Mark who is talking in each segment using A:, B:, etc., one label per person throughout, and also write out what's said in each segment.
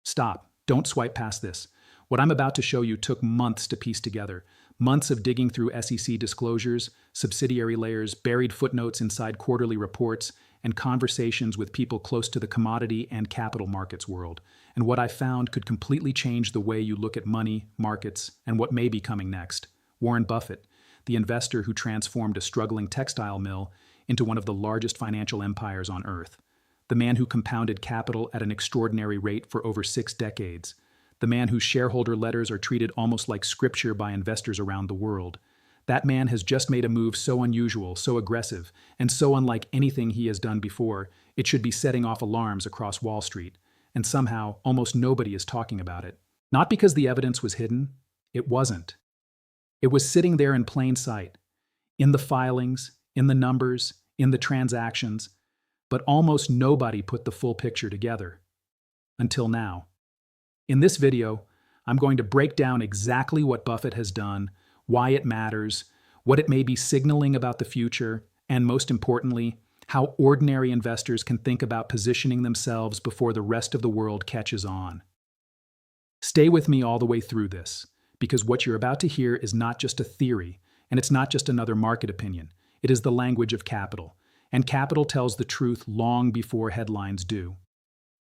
A: Stop. Don't swipe past this. What I'm about to show you took months to piece together. Months of digging through SEC disclosures, subsidiary layers, buried footnotes inside quarterly reports, and conversations with people close to the commodity and capital markets world. And what I found could completely change the way you look at money, markets, and what may be coming next. Warren Buffett, the investor who transformed a struggling textile mill into one of the largest financial empires on earth. The man who compounded capital at an extraordinary rate for over 6 decades. The man whose shareholder letters are treated almost like scripture by investors around the world. That man has just made a move so unusual, so aggressive, and so unlike anything he has done before, it should be setting off alarms across Wall Street. And somehow, almost nobody is talking about it. Not because the evidence was hidden. It wasn't. It was sitting there in plain sight. In the filings, in the numbers, in the transactions. But almost nobody put the full picture together. Until now. In this video, I'm going to break down exactly what Buffett has done, why it matters, what it may be signaling about the future, and most importantly, how ordinary investors can think about positioning themselves before the rest of the world catches on. Stay with me all the way through this, because what you're about to hear is not just a theory, and it's not just another market opinion. It is the language of capital, and capital tells the truth long before headlines do.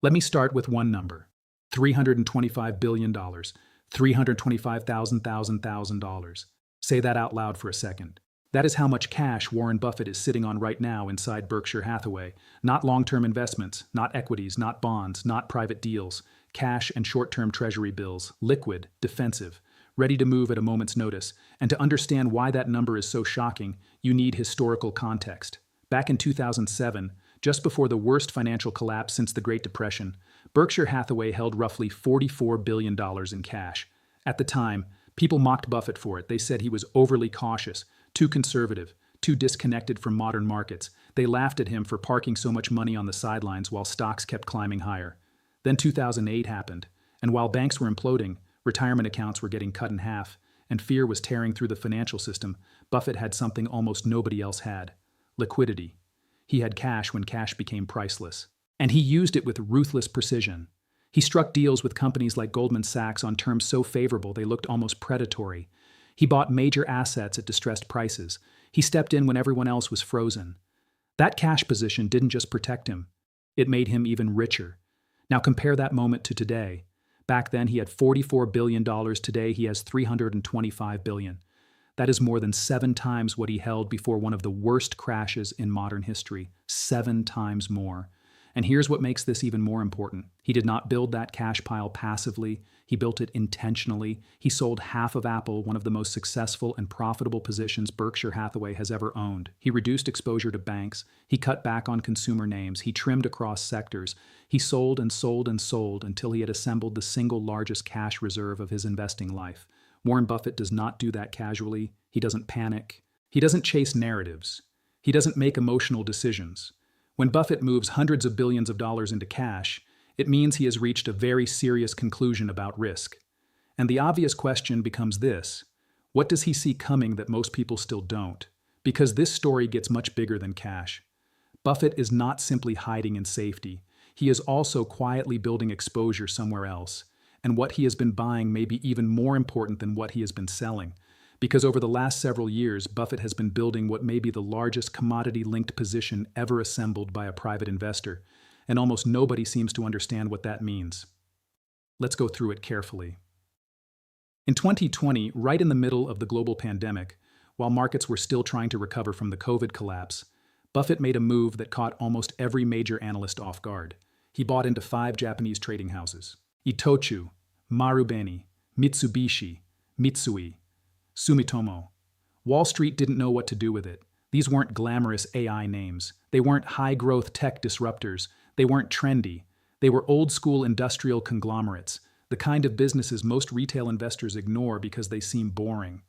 A: Let me start with one number. $325 billion, $325,000. Say that out loud for a second. That is how much cash Warren Buffett is sitting on right now inside Berkshire Hathaway. Not long-term investments, not equities, not bonds, not private deals. Cash and short-term treasury bills, liquid, defensive, ready to move at a moment's notice. And to understand why that number is so shocking, you need historical context. Back in 2007, just before the worst financial collapse since the Great Depression, Berkshire Hathaway held roughly $44 billion in cash. At the time, people mocked Buffett for it. They said he was overly cautious, too conservative, too disconnected from modern markets. They laughed at him for parking so much money on the sidelines while stocks kept climbing higher. Then 2008 happened, and while banks were imploding, retirement accounts were getting cut in half, and fear was tearing through the financial system, Buffett had something almost nobody else had: liquidity. He had cash when cash became priceless. And he used it with ruthless precision. He struck deals with companies like Goldman Sachs on terms so favorable they looked almost predatory. He bought major assets at distressed prices. He stepped in when everyone else was frozen. That cash position didn't just protect him. It made him even richer. Now compare that moment to today. Back then he had $44 billion. Today he has $325 billion. That is more than 7 times what he held before one of the worst crashes in modern history. 7 times more. And here's what makes this even more important. He did not build that cash pile passively. He built it intentionally. He sold half of Apple, one of the most successful and profitable positions Berkshire Hathaway has ever owned. He reduced exposure to banks. He cut back on consumer names. He trimmed across sectors. He sold and sold and sold until he had assembled the single largest cash reserve of his investing life. Warren Buffett does not do that casually. He doesn't panic. He doesn't chase narratives. He doesn't make emotional decisions. When Buffett moves hundreds of billions of dollars into cash, it means he has reached a very serious conclusion about risk. And the obvious question becomes this: what does he see coming that most people still don't? Because this story gets much bigger than cash. Buffett is not simply hiding in safety. He is also quietly building exposure somewhere else. And what he has been buying may be even more important than what he has been selling. Because over the last several years, Buffett has been building what may be the largest commodity-linked position ever assembled by a private investor, and almost nobody seems to understand what that means. Let's go through it carefully. In 2020, right in the middle of the global pandemic, while markets were still trying to recover from the COVID collapse, Buffett made a move that caught almost every major analyst off guard. He bought into 5 Japanese trading houses: Itochu, Marubeni, Mitsubishi, Mitsui, Sumitomo. Wall Street didn't know what to do with it. These weren't glamorous AI names. They weren't high-growth tech disruptors. They weren't trendy. They were old-school industrial conglomerates, the kind of businesses most retail investors ignore because they seem boring.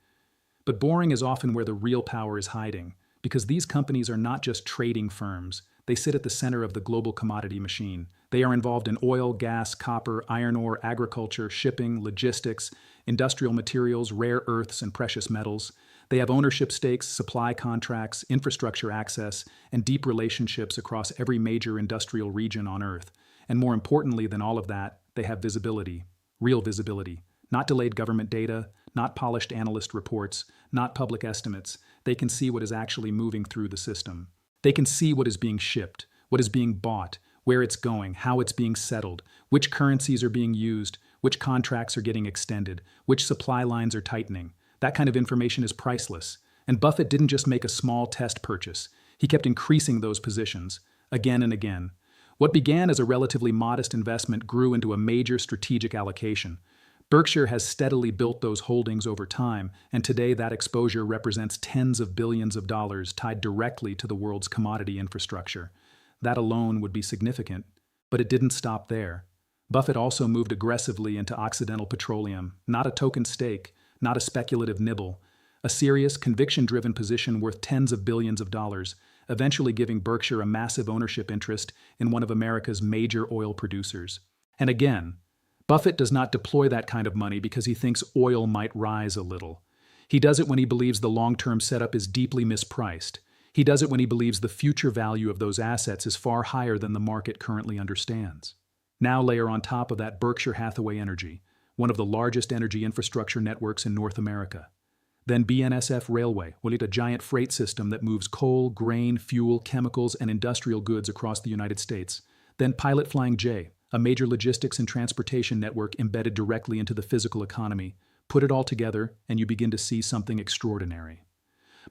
A: But boring is often where the real power is hiding, because these companies are not just trading firms. They sit at the center of the global commodity machine. They are involved in oil, gas, copper, iron ore, agriculture, shipping, logistics, industrial materials, rare earths, and precious metals. They have ownership stakes, supply contracts, infrastructure access, and deep relationships across every major industrial region on Earth. And more importantly than all of that, They have visibility, real visibility, not delayed government data, not polished analyst reports, not public estimates. They can see what is actually moving through the system. They can see what is being shipped, what is being bought, where it's going, how it's being settled, which currencies are being used, which contracts are getting extended, which supply lines are tightening. That kind of information is priceless. And Buffett didn't just make a small test purchase. He kept increasing those positions, again and again. What began as a relatively modest investment grew into a major strategic allocation. Berkshire has steadily built those holdings over time, and today that exposure represents tens of billions of dollars tied directly to the world's commodity infrastructure. That alone would be significant, but it didn't stop there. Buffett also moved aggressively into Occidental Petroleum, not a token stake, not a speculative nibble, a serious, conviction-driven position worth tens of billions of dollars, eventually giving Berkshire a massive ownership interest in one of America's major oil producers. And again, Buffett does not deploy that kind of money because he thinks oil might rise a little. He does it when he believes the long-term setup is deeply mispriced. He does it when he believes the future value of those assets is far higher than the market currently understands. Now layer on top of that Berkshire Hathaway Energy, one of the largest energy infrastructure networks in North America. Then BNSF Railway, a giant freight system that moves coal, grain, fuel, chemicals, and industrial goods across the United States. Then Pilot Flying J, a major logistics and transportation network embedded directly into the physical economy. Put it all together, and you begin to see something extraordinary.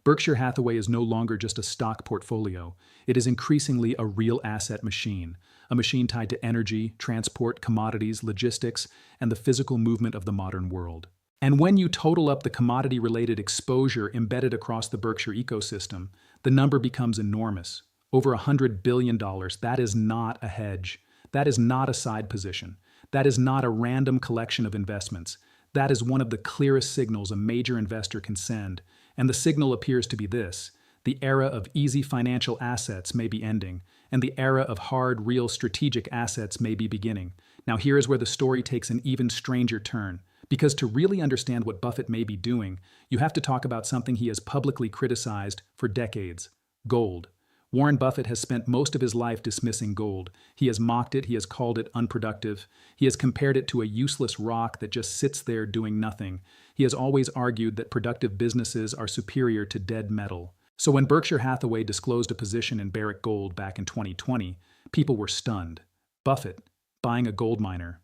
A: Berkshire Hathaway is no longer just a stock portfolio. It is increasingly a real asset machine, a machine tied to energy, transport, commodities, logistics, and the physical movement of the modern world. And when you total up the commodity-related exposure embedded across the Berkshire ecosystem, the number becomes enormous. Over $100 billion. That is not a hedge. That is not a side position. That is not a random collection of investments. That is one of the clearest signals a major investor can send. And the signal appears to be this: the era of easy financial assets may be ending, and the era of hard, real strategic assets may be beginning. Now here is where the story takes an even stranger turn. Because to really understand what Buffett may be doing, you have to talk about something he has publicly criticized for decades: gold. Warren Buffett has spent most of his life dismissing gold. He has mocked it, he has called it unproductive. He has compared it to a useless rock that just sits there doing nothing. He has always argued that productive businesses are superior to dead metal. So when Berkshire Hathaway disclosed a position in Barrick Gold back in 2020, people were stunned. Buffett, buying a gold miner.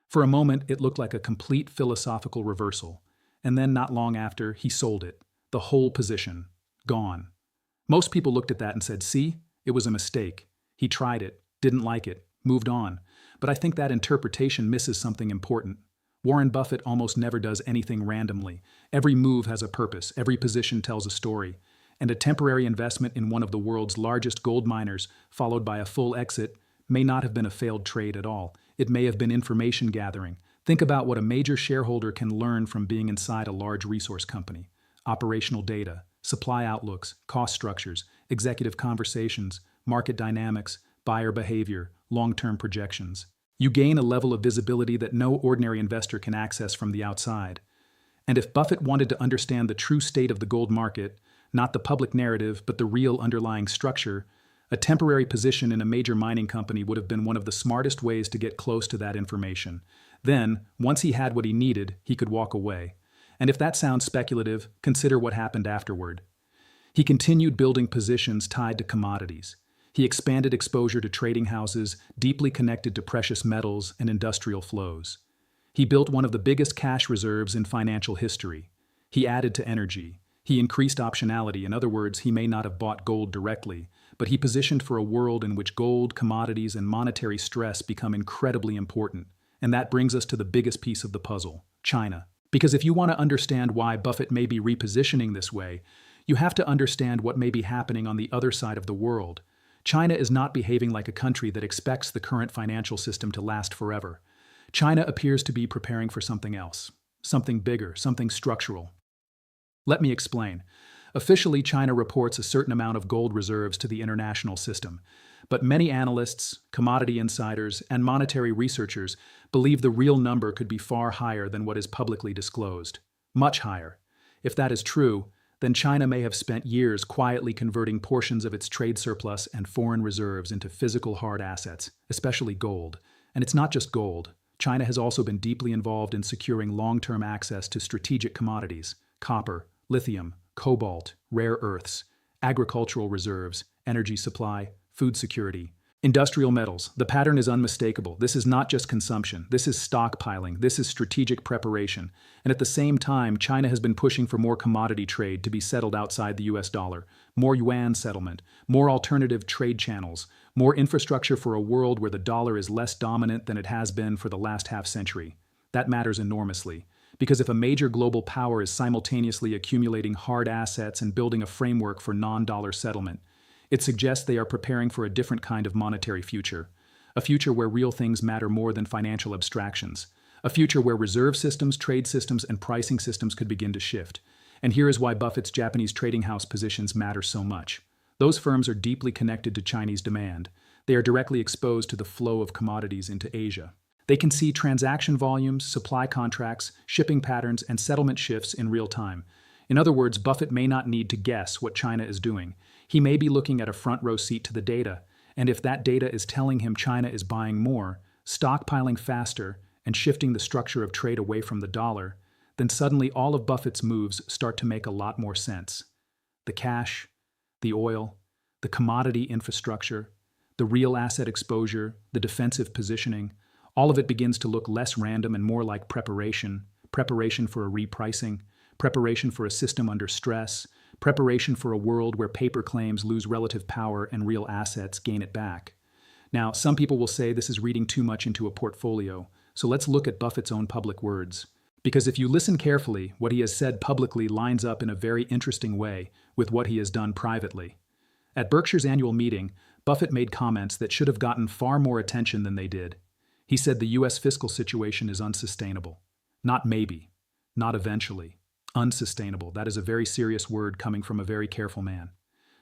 A: For a moment, it looked like a complete philosophical reversal. And then not long after, he sold it. The whole position. Gone. Most people looked at that and said, see, it was a mistake. He tried it, didn't like it, moved on. But I think that interpretation misses something important. Warren Buffett almost never does anything randomly. Every move has a purpose, every position tells a story. And a temporary investment in one of the world's largest gold miners, followed by a full exit, may not have been a failed trade at all. It may have been information gathering. Think about what a major shareholder can learn from being inside a large resource company. Operational data, supply outlooks, cost structures, executive conversations, market dynamics, buyer behavior, long-term projections. You gain a level of visibility that no ordinary investor can access from the outside. And if Buffett wanted to understand the true state of the gold market, not the public narrative, but the real underlying structure, a temporary position in a major mining company would have been one of the smartest ways to get close to that information. Then, once he had what he needed, he could walk away. And if that sounds speculative, consider what happened afterward. He continued building positions tied to commodities. He expanded exposure to trading houses deeply connected to precious metals and industrial flows. He built one of the biggest cash reserves in financial history. He added to energy. He increased optionality. In other words, he may not have bought gold directly, but he positioned for a world in which gold, commodities, and monetary stress become incredibly important. And that brings us to the biggest piece of the puzzle: China. Because if you want to understand why Buffett may be repositioning this way, you have to understand what may be happening on the other side of the world. China is not behaving like a country that expects the current financial system to last forever. China appears to be preparing for something else, something bigger, something structural. Let me explain. Officially, China reports a certain amount of gold reserves to the international system, but many analysts, commodity insiders, and monetary researchers believe the real number could be far higher than what is publicly disclosed. Much higher. If that is true, then China may have spent years quietly converting portions of its trade surplus and foreign reserves into physical hard assets, especially gold. And it's not just gold. China has also been deeply involved in securing long-term access to strategic commodities: copper, lithium, cobalt, rare earths, agricultural reserves, energy supply, food security. Industrial metals. The pattern is unmistakable. This is not just consumption. This is stockpiling. This is strategic preparation. And at the same time, China has been pushing for more commodity trade to be settled outside the US dollar, more yuan settlement, more alternative trade channels, more infrastructure for a world where the dollar is less dominant than it has been for the last half-century. That matters enormously, because if a major global power is simultaneously accumulating hard assets and building a framework for non-dollar settlement, it suggests they are preparing for a different kind of monetary future, a future where real things matter more than financial abstractions, a future where reserve systems, trade systems, and pricing systems could begin to shift. And here is why Buffett's Japanese trading house positions matter so much. Those firms are deeply connected to Chinese demand. They are directly exposed to the flow of commodities into Asia. They can see transaction volumes, supply contracts, shipping patterns, and settlement shifts in real time. In other words, Buffett may not need to guess what China is doing. He may be looking at a front-row seat to the data, and if that data is telling him China is buying more, stockpiling faster, and shifting the structure of trade away from the dollar, then suddenly all of Buffett's moves start to make a lot more sense. The cash, the oil, the commodity infrastructure, the real asset exposure, the defensive positioning, all of it begins to look less random and more like preparation for a repricing, preparation for a system under stress, preparation for a world where paper claims lose relative power and real assets gain it back. Now, some people will say this is reading too much into a portfolio, so let's look at Buffett's own public words. Because if you listen carefully, what he has said publicly lines up in a very interesting way with what he has done privately. At Berkshire's annual meeting, Buffett made comments that should have gotten far more attention than they did. He said the U.S. fiscal situation is unsustainable. Not maybe, not eventually. Unsustainable. That is a very serious word coming from a very careful man.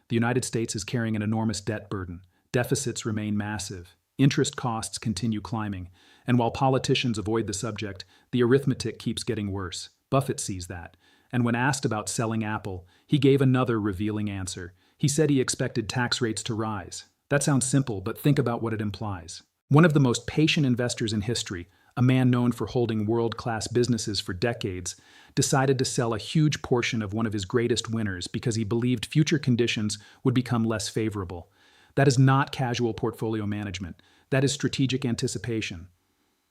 A: The United States is carrying an enormous debt burden. Deficits remain massive. Interest costs continue climbing. And while politicians avoid the subject, the arithmetic keeps getting worse. Buffett sees that. And when asked about selling Apple, he gave another revealing answer. He said he expected tax rates to rise. That sounds simple, but think about what it implies. One of the most patient investors in history, a man known for holding world-class businesses for decades, decided to sell a huge portion of one of his greatest winners because he believed future conditions would become less favorable. That is not casual portfolio management. That is strategic anticipation.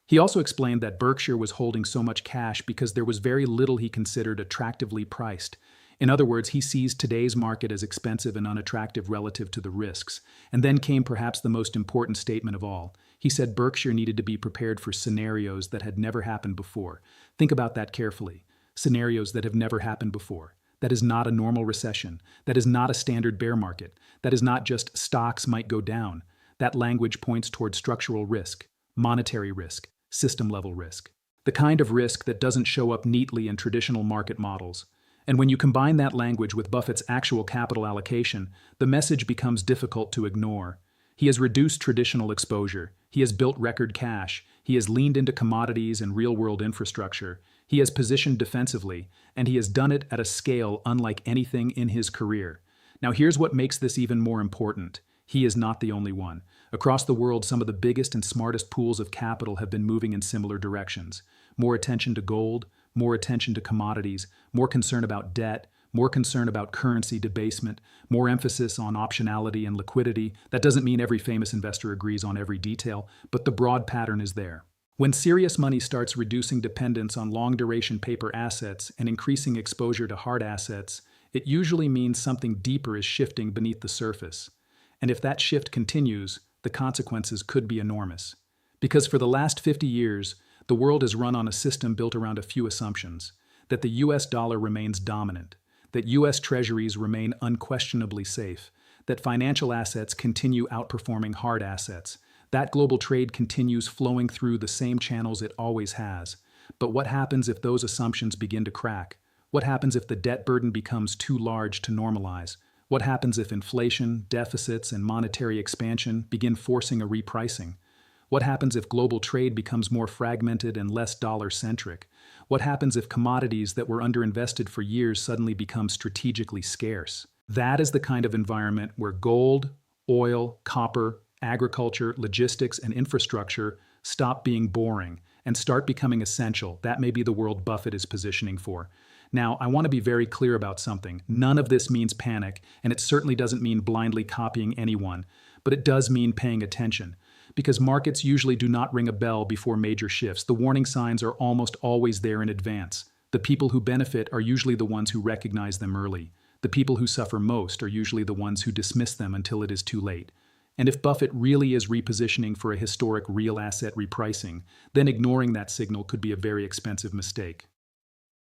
A: He also explained that Berkshire was holding so much cash because there was very little he considered attractively priced. In other words, he sees today's market as expensive and unattractive relative to the risks. And then came perhaps the most important statement of all. He said Berkshire needed to be prepared for scenarios that had never happened before. Think about that carefully. Scenarios that have never happened before. That is not a normal recession. That is not a standard bear market. That is not just stocks might go down. That language points toward structural risk, monetary risk, system-level risk. The kind of risk that doesn't show up neatly in traditional market models. And when you combine that language with Buffett's actual capital allocation, the message becomes difficult to ignore. He has reduced traditional exposure. He has built record cash. He has leaned into commodities and real-world infrastructure. He has positioned defensively, and he has done it at a scale unlike anything in his career. Now here's what makes this even more important. He is not the only one. Across the world, some of the biggest and smartest pools of capital have been moving in similar directions. More attention to gold, more attention to commodities, more concern about debt, more concern about currency debasement, more emphasis on optionality and liquidity. That doesn't mean every famous investor agrees on every detail, but the broad pattern is there. When serious money starts reducing dependence on long-duration paper assets and increasing exposure to hard assets, it usually means something deeper is shifting beneath the surface. And if that shift continues, the consequences could be enormous. Because for the last 50 years, the world is run on a system built around a few assumptions: that the US dollar remains dominant, that US treasuries remain unquestionably safe, that financial assets continue outperforming hard assets, that global trade continues flowing through the same channels it always has. But what happens if those assumptions begin to crack? What happens if the debt burden becomes too large to normalize? What happens if inflation, deficits, and monetary expansion begin forcing a repricing? What happens if global trade becomes more fragmented and less dollar-centric? What happens if commodities that were underinvested for years suddenly become strategically scarce? That is the kind of environment where gold, oil, copper, agriculture, logistics, and infrastructure stop being boring and start becoming essential. That may be the world Buffett is positioning for. Now, I want to be very clear about something. None of this means panic, and it certainly doesn't mean blindly copying anyone, but it does mean paying attention. Because markets usually do not ring a bell before major shifts. The warning signs are almost always there in advance. The people who benefit are usually the ones who recognize them early. The people who suffer most are usually the ones who dismiss them until it is too late. And if Buffett really is repositioning for a historic real asset repricing, then ignoring that signal could be a very expensive mistake.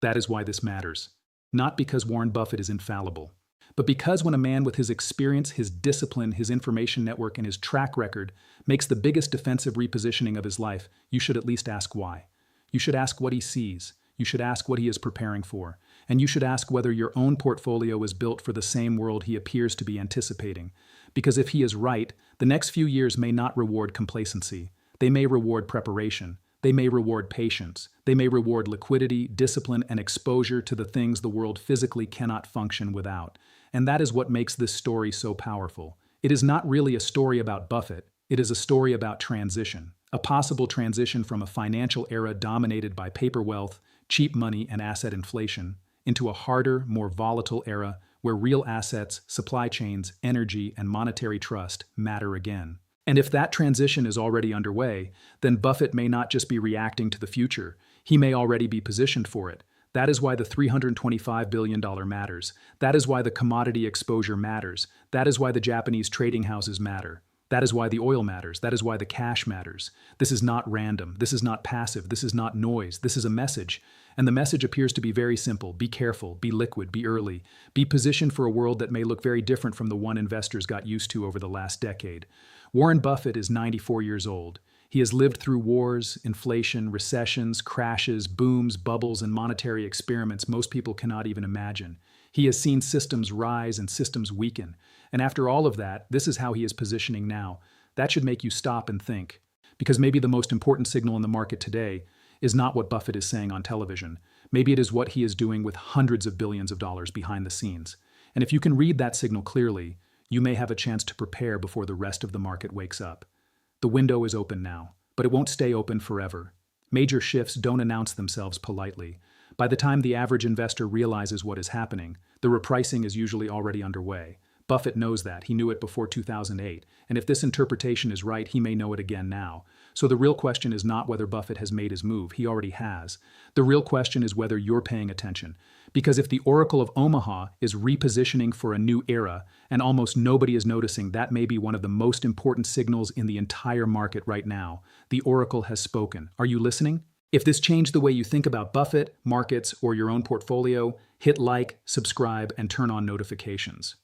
A: That is why this matters. Not because Warren Buffett is infallible, but because when a man with his experience, his discipline, his information network, and his track record makes the biggest defensive repositioning of his life, you should at least ask why. You should ask what he sees. You should ask what he is preparing for. And you should ask whether your own portfolio is built for the same world he appears to be anticipating. Because if he is right, the next few years may not reward complacency. They may reward preparation. They may reward patience. They may reward liquidity, discipline, and exposure to the things the world physically cannot function without. And that is what makes this story so powerful. It is not really a story about Buffett. It is a story about transition. A possible transition from a financial era dominated by paper wealth, cheap money, and asset inflation, into a harder, more volatile era where real assets, supply chains, energy, and monetary trust matter again. And if that transition is already underway, then Buffett may not just be reacting to the future. He may already be positioned for it. That is why the $325 billion matters. That is why the commodity exposure matters. That is why the Japanese trading houses matter. That is why the oil matters. That is why the cash matters. This is not random. This is not passive. This is not noise. This is a message. And the message appears to be very simple. Be careful. Be liquid. Be early. Be positioned for a world that may look very different from the one investors got used to over the last decade. Warren Buffett is 94 years old. He has lived through wars, inflation, recessions, crashes, booms, bubbles, and monetary experiments most people cannot even imagine. He has seen systems rise and systems weaken. And after all of that, this is how he is positioning now. That should make you stop and think. Because maybe the most important signal in the market today is not what Buffett is saying on television. Maybe it is what he is doing with hundreds of billions of dollars behind the scenes. And if you can read that signal clearly, you may have a chance to prepare before the rest of the market wakes up. The window is open now, but it won't stay open forever. Major shifts don't announce themselves politely. By the time the average investor realizes what is happening, the repricing is usually already underway. Buffett knows that. He knew it before 2008. And if this interpretation is right, he may know it again now. So the real question is not whether Buffett has made his move. He already has. The real question is whether you're paying attention. Because if the Oracle of Omaha is repositioning for a new era, and almost nobody is noticing, that may be one of the most important signals in the entire market right now. The Oracle has spoken. Are you listening? If this changed the way you think about Buffett, markets, or your own portfolio, hit like, subscribe, and turn on notifications.